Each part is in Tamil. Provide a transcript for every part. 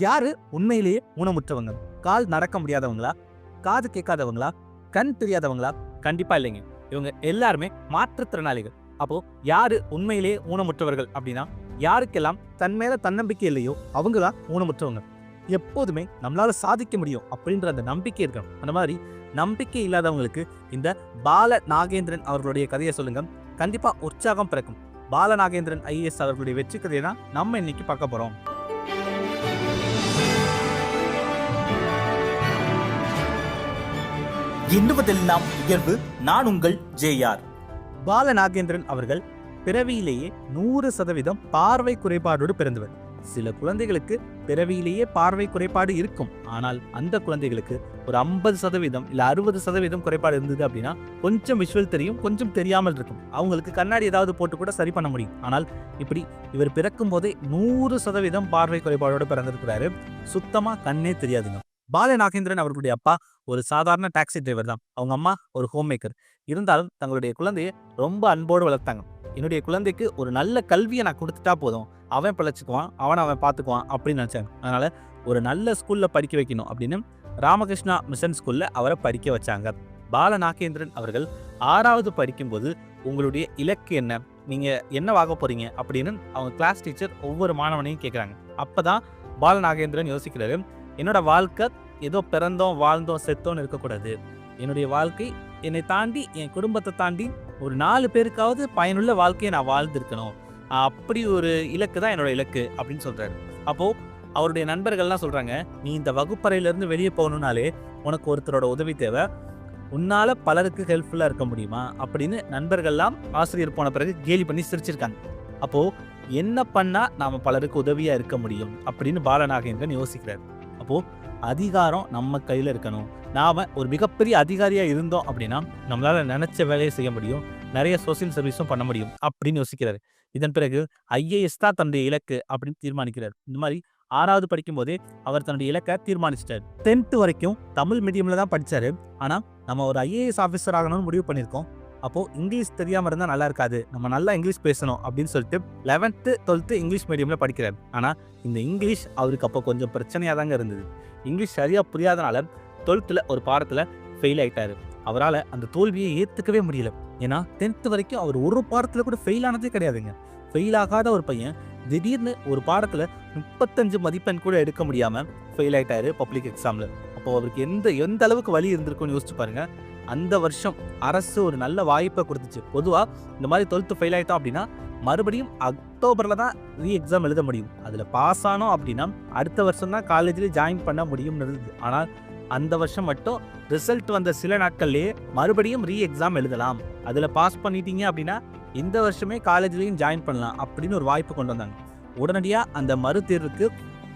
யாரு உண்மையிலேயே ஊனமுற்றவங்க? கால் நடக்க முடியாதவங்களா, காது கேட்காதவங்களா, கண் தெரியாதவங்களா? கண்டிப்பா இல்லைங்க. இவங்க எல்லாருமே மாற்றுத்திறனாளிகள். அப்போ யாரு உண்மையிலேயே ஊனமுற்றவர்கள் அப்படின்னா, யாருக்கெல்லாம் தன் மேல தன்னம்பிக்கை இல்லையோ அவங்க தான் ஊனமுற்றவங்க. எப்போதுமே நம்மளால சாதிக்க முடியும் அப்படின்ற அந்த நம்பிக்கை இருக்கணும். அந்த மாதிரி நம்பிக்கை இல்லாதவங்களுக்கு இந்த பால நாகேந்திரன் அவர்களுடைய கதையை சொல்லுங்க. கண்டிப்பா உற்சாகம் பிறக்கும். பால நாகேந்திரன் ஐஏஎஸ் அவர்களுடைய வெற்றி கதையை தான் நம்ம இன்னைக்கு பார்க்க போறோம். எண்ணுவதெல்லாம் உயர்வு. நான் உங்கள் ஜேஆர். பால நாகேந்திரன் அவர்கள் பிறவியிலேயே 100% பார்வை குறைபாடோடு பிறந்தவர். சில குழந்தைகளுக்கு பிறவியிலேயே பார்வை குறைபாடு இருக்கும். ஆனால் அந்த குழந்தைகளுக்கு ஒரு 50% இல்ல 60% குறைபாடு இருந்தது அப்படின்னா கொஞ்சம் விஷுவல் தெரியும், கொஞ்சம் தெரியாமல் இருக்கும். அவங்களுக்கு கண்ணாடி ஏதாவது போட்டு கூட சரி பண்ண முடியும். ஆனால் இப்படி இவர் பிறக்கும் போதே 100% பார்வை குறைபாடோடு பிறந்திருக்கிறாரு. சுத்தமா கண்ணே தெரியாதுங்க. பால நாகேந்திரன் அவர்களுடைய அப்பா ஒரு சாதாரண டாக்ஸி டிரைவர் தான். அவங்க அம்மா ஒரு ஹோம் மேக்கர். இருந்தாலும் தங்களுடைய குழந்தையை ரொம்ப அன்போடு வளர்த்தாங்க. என்னுடைய குழந்தைக்கு ஒரு நல்ல கல்வியை நான் கொடுத்துட்டா போதும், அவன் பிழைச்சிக்குவான், அவன் பார்த்துக்குவான் அப்படின்னு நினைச்சாங்க. அதனால ஒரு நல்ல ஸ்கூல்ல படிக்க வைக்கணும் அப்படின்னு ராமகிருஷ்ணா மிஷன் ஸ்கூல்ல அவரை படிக்க வச்சாங்க. பால நாகேந்திரன் அவர்கள் 6வது படிக்கும்போது உங்களுடைய இலக்கு என்ன, நீங்க என்னவாக போறீங்க அப்படின்னு அவங்க கிளாஸ் டீச்சர் ஒவ்வொரு மாணவனையும் கேட்குறாங்க. அப்பதான் பால நாகேந்திரன் யோசிக்கிறாரு, என்னோட வாழ்க்கை ஏதோ பிறந்தோம் வாழ்ந்தோம் செத்தோன்னு இருக்கக்கூடாது. என்னுடைய வாழ்க்கை என்னை தாண்டி என் குடும்பத்தை தாண்டி ஒரு 4 பேருக்காவது பயனுள்ள வாழ்க்கையை நான் வாழ்ந்திருக்கணும். அப்படி ஒரு இலக்கு தான் என்னோட இலக்கு அப்படின்னு சொல்றாரு. அப்போ அவருடைய நண்பர்கள்லாம் சொல்றாங்க, நீ இந்த வகுப்பறையிலிருந்து வெளியே போகணும்னாலே உனக்கு ஒருத்தரோட உதவி தேவை, உன்னால பலருக்கு ஹெல்ப்ஃபுல்லா இருக்க முடியுமா அப்படின்னு நண்பர்கள்லாம் ஆசிரியர் போன பிறகு கேலி பண்ணி சிரிச்சிருக்காங்க. அப்போ என்ன பண்ணா நாம பலருக்கு உதவியா இருக்க முடியும் அப்படின்னு பாலநாகேந்திரன் யோசிக்கிறார். அப்போ அதிகாரம் நம்ம கையில இருக்கணும். நாம ஒரு மிகப்பெரிய அதிகாரியா இருந்தோம் அப்படின்னா நம்மளால நினைச்ச வேலையை செய்ய முடியும், நிறைய சோசியல் சர்வீஸும் பண்ண முடியும் அப்படின்னு யோசிக்கிறாரு. இதன் பிறகு ஐஏஎஸ் தான் தன்னுடைய இலக்கு அப்படின்னு தீர்மானிக்கிறார். இந்த மாதிரி 6வது படிக்கும் போதே அவர் தன்னுடைய இலக்கை தீர்மானிச்சிட்டார். 10th வரைக்கும் தமிழ் மீடியம்ல தான் படிச்சாரு. ஆனா நம்ம ஒரு ஐஏஎஸ் ஆஃபீஸர் ஆகணும்னு முடிவு பண்ணியிருக்கோம். அப்போ இங்கிலீஷ் தெரியாம இருந்தா நல்லா இருக்காது, நம்ம நல்லா இங்கிலீஷ் பேசணும் அப்படின்னு சொல்லிட்டு 11th 12th இங்கிலீஷ் மீடியம்ல படிக்கிறார். ஆனா இந்த இங்கிலீஷ் அவருக்கு அப்போ கொஞ்சம் பிரச்சனையா தாங்க இருந்தது. இங்கிலீஷ் சரியா புரியாதனால 12th ஒரு பாடத்துல ஃபெயில் ஆயிட்டாரு. அவரால் அந்த தோல்வியை ஏத்துக்கவே முடியல. ஏன்னா 10th வரைக்கும் அவர் ஒரு பாடத்துல கூட ஃபெயில் ஆனதே கிடையாதுங்க. ஃபெயில் ஆகாத ஒரு பையன் திடீர்னு ஒரு பாடத்துல 35 மதிப்பெண் கூட எடுக்க முடியாம ஃபெயில் ஆயிட்டாரு பப்ளிக் எக்ஸாம்ல. அப்போ அவருக்கு எந்த அளவுக்கு வலி இருந்திருக்கும்னு யோசிச்சு பாருங்க. அந்த வருஷம் அரசு ஒரு நல்ல வாய்ப்பை கொடுத்துச்சு. பொதுவா இந்த மாதிரி 12th ஃபெயில் ஆயிட்டோம் அப்படின்னா மறுபடியும் அக்டோபர்ல தான் ரீ எக்ஸாம் எழுத முடியும். அதுல பாஸ் ஆனோம் அப்படின்னா அடுத்த வருஷம் தான் காலேஜ்ல ஜாயின் பண்ண முடியும்னு இருந்தது. ஆனால் அந்த வருஷம் மட்டும் ரிசல்ட் வந்த சில நாட்கள்லயே மறுபடியும் ரீ எக்ஸாம் எழுதலாம், அதுல பாஸ் பண்ணிட்டீங்க அப்படின்னா இந்த வருஷமே காலேஜ்லயும் ஜாயின் பண்ணலாம் அப்படின்னு ஒரு வாய்ப்பு கொண்டு வந்தாங்க. உடனடியா அந்த மறு தேர்வுக்கு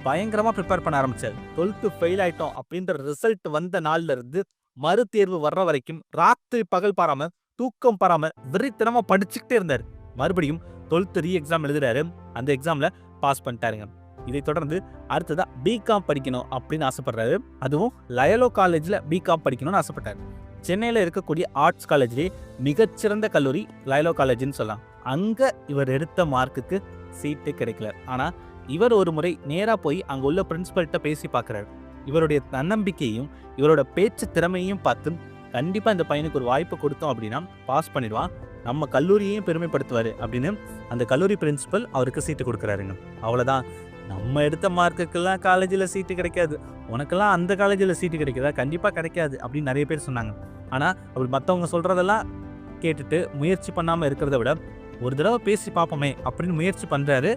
பயங்கரமா ப்ரிப்பேர் பண்ண ஆரம்பிச்சாரு. 12th ஃபெயில் ஆயிட்டோம் அப்படின்ற ரிசல்ட் வந்த நாள்ல இருந்து மறு தேர்வு வர்ற வரைக்கும் ராத்திரி பகல் பாராம தூக்கம் பாராம வெறித்தனமா படிச்சுக்கிட்டே இருந்தாரு. மறுபடியும் 12th ரீ எக்ஸாம் எழுதுறாரு. அந்த எக்ஸாம்ல பாஸ் பண்ணிட்டாருங்க. இதை தொடர்ந்து அடுத்ததா பிகாம் படிக்கணும் அப்படின்னு ஆசைப்படுறாரு. அதுவும் லயலோ காலேஜ்ல பிகாம் படிக்கணும்னு ஆசைப்பட்டாரு. சென்னையில இருக்கக்கூடிய ஆர்ட்ஸ் காலேஜ்லேயே மிகச்சிறந்த கல்லூரி லயலோ காலேஜ்னு சொல்லலாம். அங்க இவர் எடுத்த மார்க்குக்கு சீட்டு கிடைக்கல. ஆனா இவர் ஒரு முறை நேரா போய் அங்க உள்ள பிரின்சிபல்கிட்ட பேசி பார்க்கிறாரு. இவருடைய தன்னம்பிக்கையும் இவரோட பேச்சு திறமையும் பார்த்து கண்டிப்பா இந்த பையனுக்கு ஒரு வாய்ப்பு கொடுத்தோம் அப்படின்னா பாஸ் பண்ணிடுவான், நம்ம கல்லூரியையும் பெருமைப்படுத்துவாரு அப்படின்னு அந்த கல்லூரி பிரின்சிபல் அவருக்கு சீட்டு கொடுக்குறாருங்க. அவ்வளவுதான், நம்ம எடுத்த மார்க்குக்கெல்லாம் காலேஜில் சீட்டு கிடைக்காது, உனக்கெல்லாம் அந்த காலேஜில் சீட்டு கிடைக்குதா, கண்டிப்பா கிடைக்காது அப்படின்னு நிறைய பேர் சொன்னாங்க. ஆனா அப்படி மற்றவங்க சொல்றதெல்லாம் கேட்டுட்டு முயற்சி பண்ணாம இருக்கிறத விட ஒரு தடவை பேசி பார்ப்போமே அப்படின்னு முயற்சி பண்றாரு.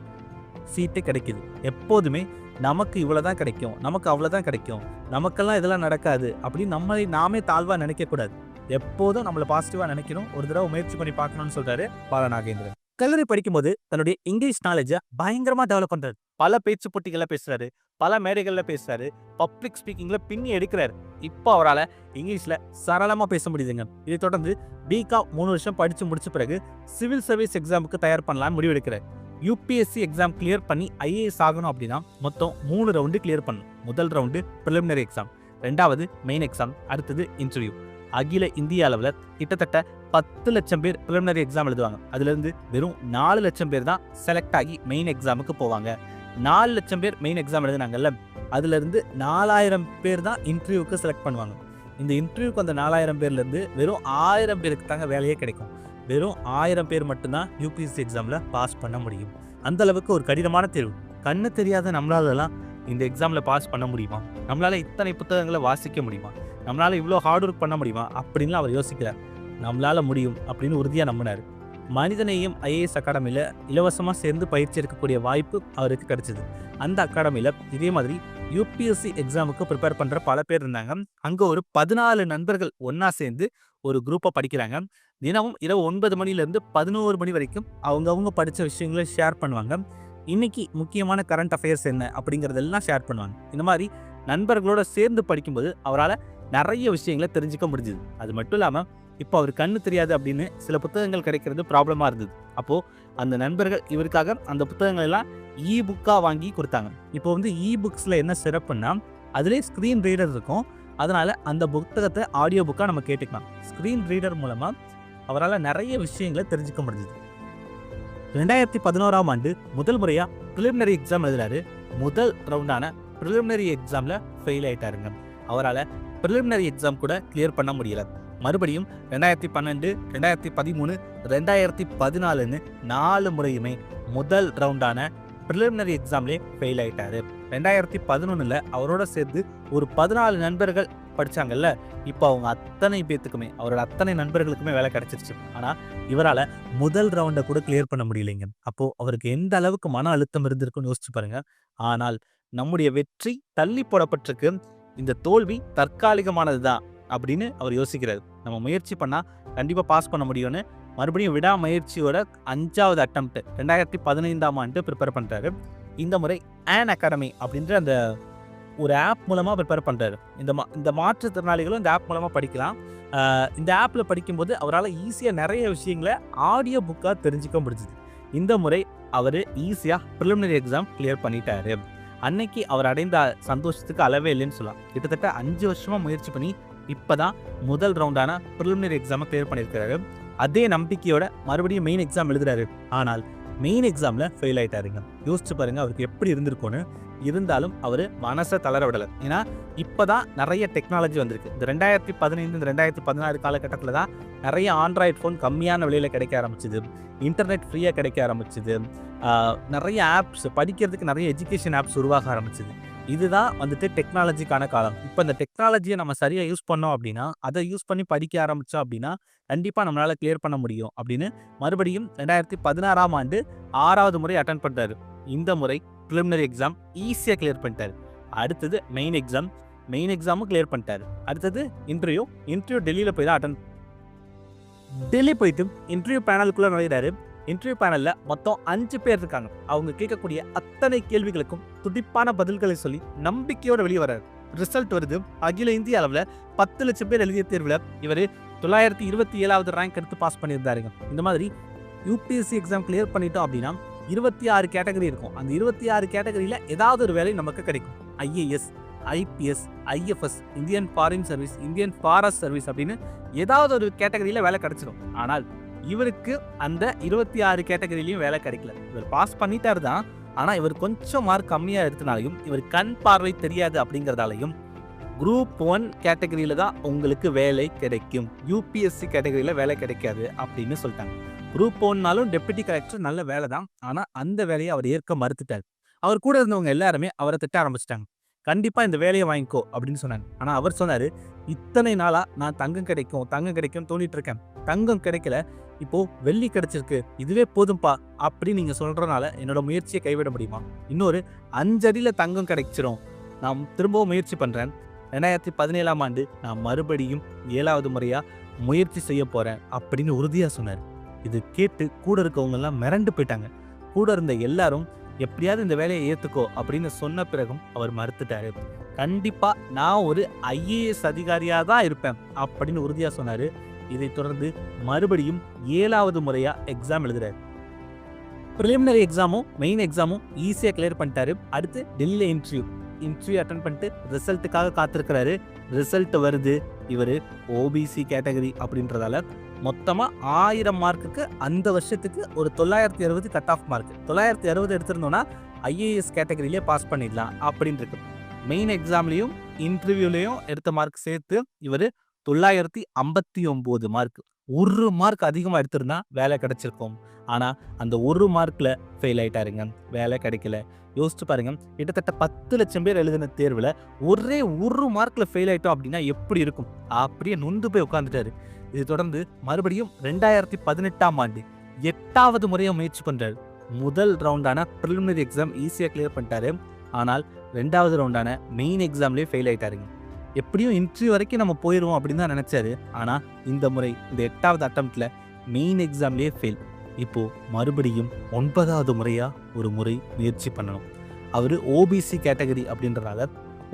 சீட்டு கிடைக்குது. எப்போதுமே நமக்கு இவ்வளவுதான் கிடைக்கும், நமக்கு அவ்வளவுதான் கிடைக்கும், நமக்கெல்லாம் இதெல்லாம் நடக்காது அப்படின்னு நம்மளை நாமே தாழ்வா நினைக்க கூடாது. எப்போதும் நம்மளை பாசிட்டிவா நினைக்கணும், ஒரு தடவை முயற்சி பண்ணி பார்க்கணும்னு சொல்றாரு பால நாகேந்திரன். கல்லூரி படிக்கும்போது தன்னுடைய இங்கிலீஷ் நாலேஜை பயங்கரமா டெவலப் பண்றாரு. பல பேச்சு போட்டிகள்ல பேசுறாரு, பல மேடைகள்ல பேசுறாரு, பப்ளிக் ஸ்பீக்கிங்ல பின்னி எடுக்கிறாரு. இப்போ அவரால் இங்கிலீஷ்ல சரளமா பேச முடியுதுங்க. இதை தொடர்ந்து பிகாம் 3 வருஷம் படிச்சு முடிச்ச பிறகு சிவில் சர்வீஸ் எக்ஸாமுக்கு தயார் பண்ணலான்னு முடிவெடுக்கிறார். யூபிஎஸ்சி எக்ஸாம் கிளியர் பண்ணி ஐஏஎஸ் ஆகணும் அப்படின்னா மொத்தம் 3 ரவுண்டு கிளியர் பண்ணணும். முதல் ரவுண்டு ப்ரிலிமினரி எக்ஸாம், 2வது மெயின் எக்ஸாம், அடுத்தது இன்டர்வியூ. அகில இந்திய அளவில் கிட்டத்தட்ட 10 லட்சம் பேர் ப்ரிலிமினரி எக்ஸாம் எழுதுவாங்க. அதுலேருந்து வெறும் 4 லட்சம் பேர் தான் செலக்ட் ஆகி மெயின் எக்ஸாமுக்கு போவாங்க. 4 லட்சம் பேர் மெயின் எக்ஸாம் எழுதுனாங்கல்ல, அதுலேருந்து 4000 பேர் தான் இன்டர்வியூக்கு செலக்ட் பண்ணுவாங்க. இந்த இன்டர்வியூக்கு அந்த 4000 பேர்லேருந்து வெறும் 1000 பேருக்கு தாங்க வேலையே கிடைக்கும். வெறும் 1000 பேர் மட்டும்தான் யூபிஎஸ்சி எக்ஸாமில் பாஸ் பண்ண முடியும். அந்த அளவுக்கு ஒரு கடினமான தேர்வு. கண்ணு தெரியாத நம்மளாலலாம் இந்த எக்ஸாமில் பாஸ் பண்ண முடியுமா? நம்மளால் இத்தனை புத்தகங்களை வாசிக்க முடியுமா? நம்மளால் இவ்வளோ ஹார்ட் ஒர்க் பண்ண முடியுமா அப்படின்லாம் அவர் யோசிக்கிறார். நம்மளால் முடியும் அப்படின்னு உறுதியாக நம்பினார். மனிதநேயம் ஐஏஎஸ் அகாடமியில் இலவசமாக சேர்ந்து பயிற்சி எடுக்கக்கூடிய வாய்ப்பு அவருக்கு கிடைச்சிது. அந்த அகாடமியில் இதே மாதிரி யூபிஎஸ்சி எக்ஸாமுக்கு ப்ரிப்பேர் பண்ணுற பல பேர் இருந்தாங்க. அங்கே ஒரு 14 நண்பர்கள் ஒன்றா சேர்ந்து ஒரு குரூப்பை படிக்கிறாங்க. தினமும் இரவு 9 மணிலேருந்து 11 மணி வரைக்கும் அவங்கவுங்க படித்த விஷயங்களை ஷேர் பண்ணுவாங்க. இன்னைக்கு முக்கியமான கரண்ட் அஃபேர்ஸ் என்ன அப்படிங்கிறதெல்லாம் ஷேர் பண்ணுவாங்க. இந்த மாதிரி நண்பர்களோட சேர்ந்து படிக்கும்போது அவரால் நிறைய விஷயங்களை தெரிஞ்சுக்க முடிஞ்சுது. அது மட்டும் இல்லாமல் இப்போ அவர் கண்ணு தெரியாது அப்படின்னு சில புத்தகங்கள் கிடைக்கிறது ப்ராப்ளமாக இருந்தது. அப்போது அந்த நண்பர்கள் இவருக்காக அந்த புத்தகங்கள் எல்லாம் புக்காக வாங்கி கொடுத்தாங்க. இப்போ வந்து புக்ஸில் என்ன சிறப்புன்னா அதிலே ஸ்க்ரீன் ரீடர் இருக்கும். அதனால் அந்த புத்தகத்தை ஆடியோ புக்காக நம்ம கேட்டுக்கலாம். ஸ்க்ரீன் ரீடர் மூலமாக அவரால் நிறைய விஷயங்களை தெரிஞ்சுக்க முடிஞ்சுது. 2011ஆம் ஆண்டு முதல் முறையாக ப்ரிலிமினரி எக்ஸாம் எழுதுறாரு. முதல் ரவுண்டான ப்ரிலிமினரி எக்ஸாமில் ஃபெயில் ஆகிட்டாருங்க. அவரால் ப்ரிலிமினரி எக்ஸாம் கூட கிளியர் பண்ண முடியல. மறுபடியும் 2012, 2013, 2014ன்னு 4 முறையுமே முதல் ரவுண்டான ப்ரிலிமினரி எக்ஸாம்லேயே ஃபெயில் ஆகிட்டாரு. 2011 அவரோட சேர்ந்து ஒரு 14 நண்பர்கள் படித்தாங்கல்ல, இப்போ அவங்க அத்தனை பேத்துக்குமே அவரோட அத்தனை நண்பர்களுக்குமே வேலை கிடைச்சிருச்சு. ஆனால் இவரால் முதல் ரவுண்டை கூட கிளியர் பண்ண முடியலைங்க. அப்போது அவருக்கு எந்த அளவுக்கு மன அழுத்தம் இருந்திருக்குன்னு யோசிச்சு பாருங்க. ஆனால் நம்முடைய வெற்றி தள்ளி போடப்பட்டிருக்கு. இந்த தோல்வி தற்காலிகமானது தான் அப்படின்னு அவர் யோசிக்கிறார். நம்ம முயற்சி பண்ணால் கண்டிப்பாக பாஸ் பண்ண முடியும்னு மறுபடியும் விடாமுயற்சியோட 5வது அட்டம்ப்ட் 2015ஆம் ஆண்டு ப்ரிப்பேர் பண்ணுறாரு. இந்த முறை ஆன் அகாடமி அப்படின்ற அந்த ஒரு ஆப் மூலமாக ப்ரிப்பேர் பண்ணுறாரு. இந்த மாற்றுத்திறனாளிகளும் இந்த ஆப் மூலமாக படிக்கலாம். இந்த ஆப்பில் படிக்கும்போது அவரால் ஈஸியாக நிறைய விஷயங்களை ஆடியோ புக்காக தெரிஞ்சுக்க முடிஞ்சுது. இந்த முறை அவர் ஈஸியாக ப்ரிலிமினரி எக்ஸாம் கிளியர் பண்ணிட்டாரு. அன்னைக்கு அவர் அடைந்த சந்தோஷத்துக்கு அளவே இல்லைன்னு சொல்லலாம். கிட்டத்தட்ட 5 வருஷமாக முயற்சி பண்ணி இப்போ தான் முதல் ரவுண்டான ப்ரிலிமினரி எக்ஸாமை கிளியர் பண்ணியிருக்கிறாரு. அதே நம்பிக்கையோட மறுபடியும் மெயின் எக்ஸாம் எழுதுறாரு. ஆனால் மெயின் எக்ஸாமில் ஃபெயில் ஆகிட்டாருங்க. யோசிச்சு பாருங்க அவருக்கு எப்படி இருந்திருக்கும்னு. இருந்தாலும் அவர் மனசை தளர விடலை. ஏன்னா இப்போ தான் நிறைய டெக்னாலஜி வந்திருக்கு. இந்த 2015 இந்த 2016 காலகட்டத்தில் தான் நிறைய ஆண்ட்ராய்டு ஃபோன் கம்மியான விலையில் கிடைக்க ஆரம்பிச்சிது. இன்டர்நெட் ஃப்ரீயாக கிடைக்க ஆரம்பிச்சிது. நிறைய ஆப்ஸ் படிக்கிறதுக்கு நிறைய எஜுகேஷன் ஆப்ஸ் உருவாக ஆரம்பிச்சிது. இதுதான் வந்துட்டு டெக்னாலஜிக்கான காலம். இப்போ இந்த டெக்னாலஜியை நம்ம சரியாக யூஸ் பண்ணோம் அப்படின்னா, அதை யூஸ் பண்ணி படிக்க ஆரம்பித்தோம் அப்படின்னா கண்டிப்பாக நம்மளால் கிளியர் பண்ண முடியும் அப்படின்னு மறுபடியும் 2016ஆம் ஆண்டு 6வது முறை அட்டன் பண்ணுறாரு. இந்த முறை ப்ரிலிமினரி எக்ஸாம் ஈஸியாக கிளியர் பண்ணிட்டாரு. அடுத்தது மெயின் எக்ஸாமும் கிளியர் பண்ணிட்டாரு. அடுத்தது இன்டர்வியூ டெல்லியில் போய் தான் டெல்லி போயிட்டு இன்டர்வியூ பேனலுக்குள்ளே நுழையிறாரு. இன்டர்வியூ பேனலில் மொத்தம் 5 பேர் இருக்காங்க. அவங்க கேட்கக்கூடிய அத்தனை கேள்விகளுக்கும் துடிப்பான பதில்களை சொல்லி நம்பிக்கையோடு வெளியே வர்றாரு. ரிசல்ட் வருது. அகில இந்திய அளவில் 10 லட்சம் பேர் எழுதிய தேர்வில் இவர் 927வது ரேங்க் எடுத்து பாஸ் பண்ணியிருந்தாருங்க. இந்த மாதிரி யூபிஎஸ்சி எக்ஸாம் கிளியர் பண்ணிட்டோம் அப்படின்னா 26 கேட்டகரி இருக்கும். அந்த 26 கேட்டகரியில் ஏதாவது ஒரு வேலை நமக்கு கிடைக்கும். IAS, IPS, IFS, Indian foreign service, Indian forest service அப்படின்னு ஏதாவது ஒரு கேட்டகரியில் வேலை கிடைச்சிடும். ஆனால் இவருக்கு அந்த 26 கேட்டகரியிலையும் வேலை கிடைக்கல. இவர் பாஸ் பண்ணிட்டார் தான். ஆனால் இவர் கொஞ்சம் மார்க் கம்மியாக எடுத்தனாலையும் இவர் கண் பார்வை தெரியாது அப்படிங்கிறதாலையும் குரூப் 1 கேட்டகரியில் தான் உங்களுக்கு வேலை கிடைக்கும், யூபிஎஸ்சி கேட்டகரியில் வேலை கிடைக்காது அப்படின்னு சொல்லிட்டாங்க. குரூப் 1னாலும் டெப்யூட்டி கலெக்டர் நல்ல வேலை தான். ஆனால் அந்த வேலையை அவர் ஏற்க மறுத்துட்டார். அவர் கூட இருந்தவங்க எல்லாருமே அவரை திட்ட ஆரம்பிச்சிட்டாங்க. கண்டிப்பாக இந்த வேலையை வாங்கிக்கோ அப்படின்னு சொன்னாங்க. ஆனால் அவர் சொன்னார், இத்தனை நாளாக நான் தங்கம் கிடைக்கும் தோண்டிட்டு இருக்கேன். தங்கம் கிடைக்கல, இப்போது வெள்ளி கிடைச்சிருக்கு, இதுவே போதும்பா அப்படின்னு நீங்கள் சொல்கிறனால என்னோட முயற்சியை கைவிட முடியுமா? இன்னொரு 5 அடியில் தங்கம் கிடைச்சிரும், நான் திரும்பவும் முயற்சி பண்ணுறேன். 2017ஆம் ஆண்டு நான் மறுபடியும் 7வது முறையாக முயற்சி செய்ய போகிறேன் அப்படின்னு உறுதியாக சொன்னார். இது கேட்டு கூட இருக்கவங்கெல்லாம் மிரண்டு போயிட்டாங்க. கூட இருந்த எல்லாரும் எப்படியாவது இந்த வேலையை ஏற்றுக்கோ அப்படின்னு சொன்ன பிறகும் அவர் மறுத்துட்டாரு. கண்டிப்பாக நான் ஒரு ஐஏஎஸ் அதிகாரியாக தான் இருப்பேன் அப்படின்னு உறுதியாக சொன்னார். இதைத் தொடர்ந்து மறுபடியும் 7வது முறையாக எக்ஸாம் எழுதுறாரு. ப்ரிலிமினரி எக்ஸாமும் மெயின் எக்ஸாமும் ஈஸியாக கிளியர் பண்ணிட்டாரு. அடுத்து டெல்லியில் இன்டர்வியூ அட்டன் பண்ணிட்டு ரிசல்ட்டுக்காக காத்திருக்கிறாரு. ரிசல்ட் வருது. இவர் ஓபிசி கேட்டகரி அப்படின்றதால மொத்தமாக 1000 மார்க்குக்கு அந்த வருஷத்துக்கு ஒரு 960 கட் ஆஃப் மார்க். 960 எடுத்திருந்தோன்னா ஐஏஎஸ் கேட்டகரியிலே பாஸ் பண்ணிடலாம் அப்படின்னு இருக்கு. மெயின் எக்ஸாம்லேயும் இன்டர்வியூலையும் எடுத்த மார்க் சேர்த்து இவர் 959 மார்க். 1 மார்க் அதிகமாக எடுத்திருந்தா வேலை கிடைச்சிருக்கும். ஆனால் அந்த 1 மார்க்கில் ஃபெயில் ஆயிட்டாருங்க, வேலை கிடைக்கல. யோசிச்சு பாருங்க, கிட்டத்தட்ட 10 லட்சம் பேர் எழுதின தேர்வில் ஒரே 1 மார்க்கில் ஃபெயில் ஆயிட்டோம் அப்படின்னா எப்படி இருக்கும்? அப்படியே நொந்து போய் உட்காந்துட்டாரு. இது தொடர்ந்து மறுபடியும் 2018ஆம் ஆண்டு 8வது முறையாக முயற்சி பண்ணுறாரு. முதல் ரவுண்டான ப்ரிலிமினரி எக்ஸாம் ஈஸியாக கிளியர் பண்ணிட்டாரு. ஆனால் 2வது ரவுண்டான மெயின் எக்ஸாம்லேயே ஃபெயில் ஆயிட்டாருங்க. எப்படியும் இன்டர்வியூ வரைக்கும் நம்ம போயிடுவோம் அப்படின்னு தான் நினச்சாரு. ஆனால் இந்த முறை இந்த 8வது அட்டம்ப்டில் மெயின் எக்ஸாம்லேயே ஃபெயில். இப்போது மறுபடியும் 9வது முறையாக ஒரு முறை முயற்சி பண்ணணும். அவர் ஓபிசி கேட்டகரி அப்படின்றனால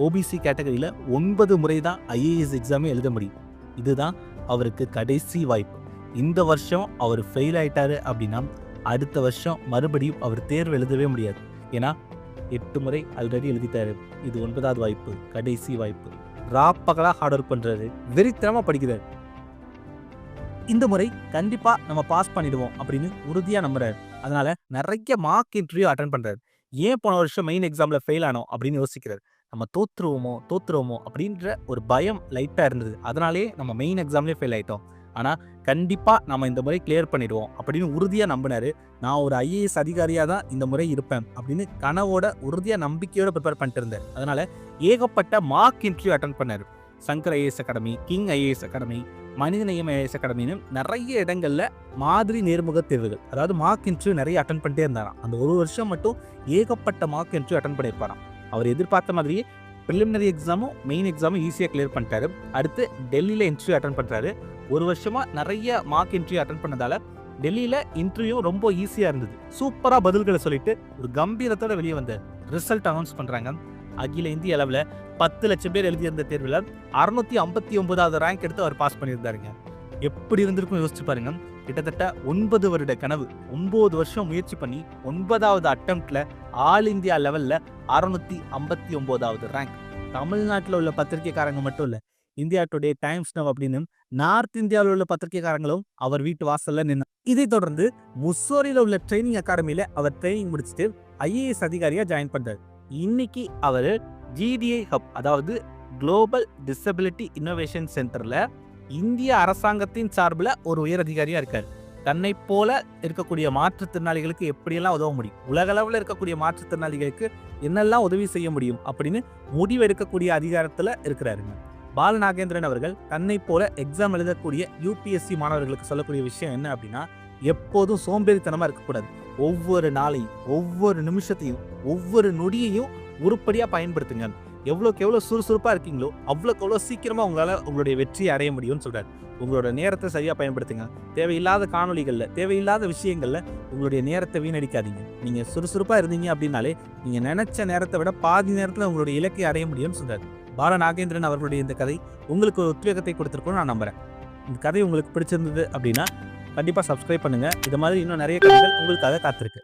ஓபிசி கேட்டகரியில் 9 முறை தான் ஐஏஎஸ் எக்ஸாமே எழுத முடியும். இதுதான் அவருக்கு கடைசி வாய்ப்பு. இந்த வருஷம் அவர் ஃபெயில் ஆயிட்டாரு அப்படின்னா அடுத்த வருஷம் மறுபடியும் அவர் தேர்வு எழுதவே முடியாது. ஏன்னா 8 முறை ஆல்ரெடி எழுதிட்டாரு. இது 9வது வாய்ப்பு, கடைசி வாய்ப்பு. ராப்பகலாக ஹார்ட் ஒர்க் பண்ணுறாரு, வெறித்தனமாக படிக்கிறாரு. இந்த முறை கண்டிப்பாக நம்ம பாஸ் பண்ணிடுவோம் அப்படின்னு உறுதியாக நம்புறாரு. அதனால நிறைய மார்க் இன்டர்வியூ அட்டன் பண்ணுறாரு. ஏன் போன வருஷம் மெயின் எக்ஸாமில் ஃபெயில் ஆனோம் அப்படின்னு யோசிக்கிறார். நம்ம தோற்றுருவோமோ அப்படின்ற ஒரு பயம் லைட்டாக இருந்தது. அதனாலே நம்ம மெயின் எக்ஸாம்லேயே ஃபெயில் ஆகிட்டோம். ஆனால் கண்டிப்பாக நம்ம இந்த முறை கிளியர் பண்ணிடுவோம் அப்படின்னு உறுதியாக நம்பினார். நான் ஒரு ஐஏஎஸ் அதிகாரியாக தான் இந்த முறை இருப்பேன் அப்படின்னு கனவோட உறுதியாக நம்பிக்கையோடு ப்ரிப்பேர் பண்ணிட்டு இருந்தார். அதனால் ஏகப்பட்ட மார்க் இன்டர்வியூ அட்டன் பண்ணார். Shankar IAS academy, king IAS academy, மனிதநேயம் ஐஏஎஸ் அகாடமின்னு நிறைய இடங்களில் மாதிரி நேர்முக தேர்வுகள், அதாவது மார்க் இன்டர்வியூ நிறைய அட்டன் பண்ணிட்டே இருந்தாராம். அந்த ஒரு வருஷம் மட்டும் ஏகப்பட்ட மார்க் இன்டர்வியூ அட்டன் பண்ணியிருப்பாராம். அவர் எதிர்பார்த்த மாதிரியே ப்ரிலிமினரி எக்ஸாமும் மெயின் எக்ஸாமும் ஈஸியாக கிளியர் பண்ணிட்டாரு. அடுத்து டெல்லியில் இன்டர்வியூ அட்டன் பண்ணுறாரு. ஒரு வருஷமாக நிறைய மார்க் இன்டர்வியூ அட்டன் பண்ணதால் டெல்லியில் இன்டர்வியூ ரொம்ப ஈஸியாக இருந்தது. சூப்பராக பதில்களை சொல்லிட்டு ஒரு கம்பீரத்தோட வெளியே வந்த ரிசல்ட் அனௌன்ஸ் பண்ணுறாங்க. அகில இந்திய அளவில் 10 லட்சம் பேர் எழுதியிருந்த தேர்வில் 659வது ரேங்க் எடுத்து அவர் பாஸ் பண்ணியிருந்தாருங்க. எப்படி இருந்திருக்கும் யோசிச்சு பாருங்க. கிட்டத்தட்ட 9 வருட கனவு, 9 வருஷம் முயற்சி பண்ணி 9வது அட்டம்ப்டில் ஆல் இந்தியா லெவலில் 659வது ரேங்க். தமிழ்நாட்டில் உள்ள பத்திரிகைக்காரங்க மட்டும் இல்லை, இந்தியா டுடே, டைம்ஸ் நவ் அப்படின்னு நார்த் இந்தியாவில் உள்ள பத்திரிகைக்காரங்களும் அவர் வீட்டு வாசல்ல நின்று. இதை தொடர்ந்து முசோரியில் உள்ள ட்ரைனிங் அகாடமியில் அவர் ட்ரைனிங் முடிச்சுட்டு ஐஏஎஸ் அதிகாரியாக ஜாயின் பண்ணுறாரு. இன்னைக்கு அவர் ஜிடிஐ ஹப், அதாவது குளோபல் டிசபிலிட்டி இன்னோவேஷன் சென்டரில் இந்திய அரசாங்கத்தின் சார்பில் ஒரு உயர் அதிகாரியாக இருக்கார். தன்னை போல இருக்கக்கூடிய மாற்றுத்திறனாளிகளுக்கு எப்படியெல்லாம் உதவ முடியும், உலகளவில் இருக்கக்கூடிய மாற்றுத்திறனாளிகளுக்கு என்னெல்லாம் உதவி செய்ய முடியும் அப்படின்னு முடிவெடுக்கக்கூடிய அதிகாரத்தில் இருக்கிறாருங்க. பாலநாகேந்திரன் அவர்கள் தன்னை போல எக்ஸாம் எழுதக்கூடிய யூபிஎஸ்சி மாணவர்களுக்கு சொல்லக்கூடிய விஷயம் என்ன அப்படின்னா, எப்போதும் சோம்பேறித்தனமாக இருக்கக்கூடாது. ஒவ்வொரு நாளையும், ஒவ்வொரு நிமிஷத்தையும், ஒவ்வொரு நொடியையும் உருப்படியாக பயன்படுத்துங்க. எவ்வளோக்கு எவ்வளோ சுறுசுறுப்பாக இருக்கீங்களோ அவ்வளோக்கு எவ்வளோ சீக்கிரமாக உங்களால் உங்களுடைய வெற்றியை அடைய முடியும்னு சொல்கிறார். உங்களோட நேரத்தை சரியாக பயன்படுத்துங்க. தேவையில்லாத காணொலிகளில், தேவையில்லாத விஷயங்களில் உங்களுடைய நேரத்தை வீணடிக்காதீங்க. நீங்கள் சுறுசுறுப்பாக இருந்தீங்க அப்படின்னாலே நீங்கள் நினச்ச நேரத்தை விட பாதி நேரத்தில் உங்களுடைய இலக்கை அடைய முடியும்னு சொல்கிறார். பாலநாகேந்திரன் அவர்களுடைய இந்த கதை உங்களுக்கு ஒரு உத்வேகத்தை கொடுத்துருக்குன்னு நான் நம்புகிறேன். இந்த கதை உங்களுக்கு பிடிச்சிருந்தது அப்படின்னா கண்டிப்பாக சப்ஸ்கிரைப் பண்ணுங்கள். இது மாதிரி இன்னும் நிறைய கதைகள் உங்களுக்காக காத்திருக்கு.